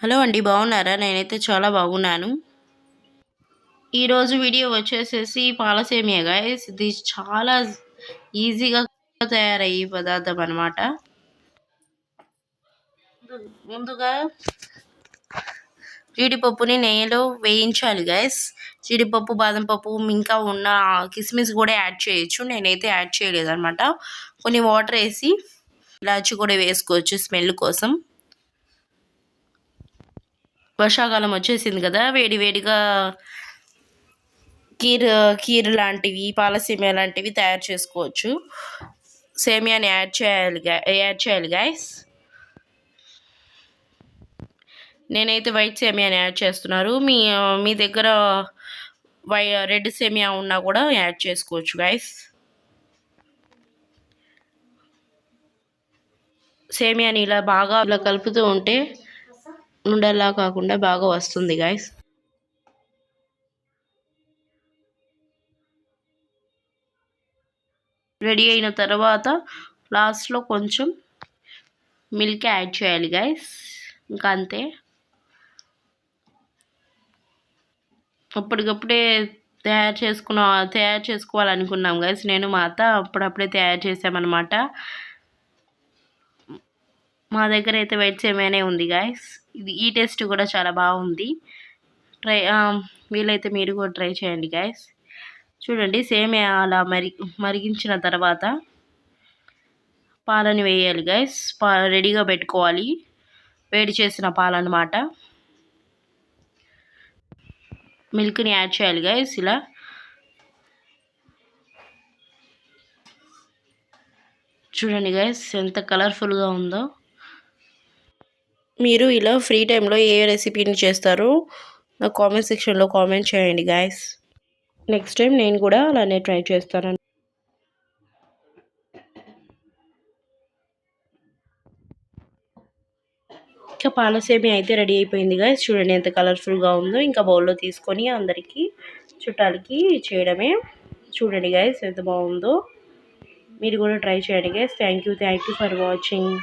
Hello అండి, బాగున్నారా? నేనైతే చాలా బాగున్నాను. ఈరోజు వీడియో వచ్చేసేసి పాల సేమియా గైస్. ఇది చాలా ఈజీగా తయారయ్యే పదార్థం అనమాట. ముందుగా జీడిపప్పుని నెయ్యిలో వేయించాలి గైస్. జీడిపప్పు, బాదం పప్పు, ఇంకా ఉన్న కిస్మిస్ కూడా యాడ్ చేయొచ్చు. నేనైతే యాడ్ చేయలేదు అనమాట. కొన్ని వాటర్ వేసి ఇలాచి కూడా వేసుకోవచ్చు స్మెల్ కోసం. వర్షాకాలం వచ్చేసింది కదా, వేడి వేడిగా కీర్ లాంటివి, పాల సేమియా లాంటివి తయారు చేసుకోవచ్చు. సేమియాని యాడ్ చేయాలి గైస్. నేనైతే వైట్ సేమియాని యాడ్ చేస్తున్నారు. మీ దగ్గర రెడ్ సేమియా ఉన్నా కూడా యాడ్ చేసుకోవచ్చు గైస్. సేమియాని ఇలా కలుపుతూ ఉంటే ఉండలా కాకుండా బాగా వస్తుంది గైస్. రెడీ అయిన తర్వాత లాస్ట్లో కొంచెం మిల్క్ యాడ్ చేయాలి గైస్. ఇంకా అంతే. అప్పటికప్పుడే తయారు చేసుకోవాలనుకున్నాం గైస్. నేను మా అత్త అప్పుడప్పుడే తయారు చేసామన్నమాట. మా దగ్గర అయితే వైట్ సేమియానే ఉంది గైస్. ఈ టేస్ట్ కూడా చాలా బాగుంది. వీలైతే మీరు కూడా ట్రై చేయండి గైస్. చూడండి, సేమియా అలా మరిగించిన తర్వాత పాలని వేయాలి గైస్. రెడీగా పెట్టుకోవాలి, వేడి చేసిన పాలన్నమాట. మిల్క్ని యాడ్ చేయాలి గైస్. ఇలా చూడండి గైస్, ఎంత కలర్ఫుల్గా ఉందో. మీరు ఇలా ఫ్రీ టైంలో ఏ రెసిపీని చేస్తారో నా కామెంట్ సెక్షన్లో కామెంట్ చేయండి గైస్. నెక్స్ట్ టైం నేను కూడా అలానే ట్రై చేస్తాను. ఇంకా పాల సేమియా అయితే రెడీ అయిపోయింది గైస్. చూడండి ఎంత కలర్ఫుల్గా ఉందో. ఇంకా బౌల్లో తీసుకొని అందరికీ చుట్టాలకి చేయడమే. చూడండి గైస్ ఎంత బాగుందో. మీరు కూడా ట్రై చేయండి guys. Thank you for watching.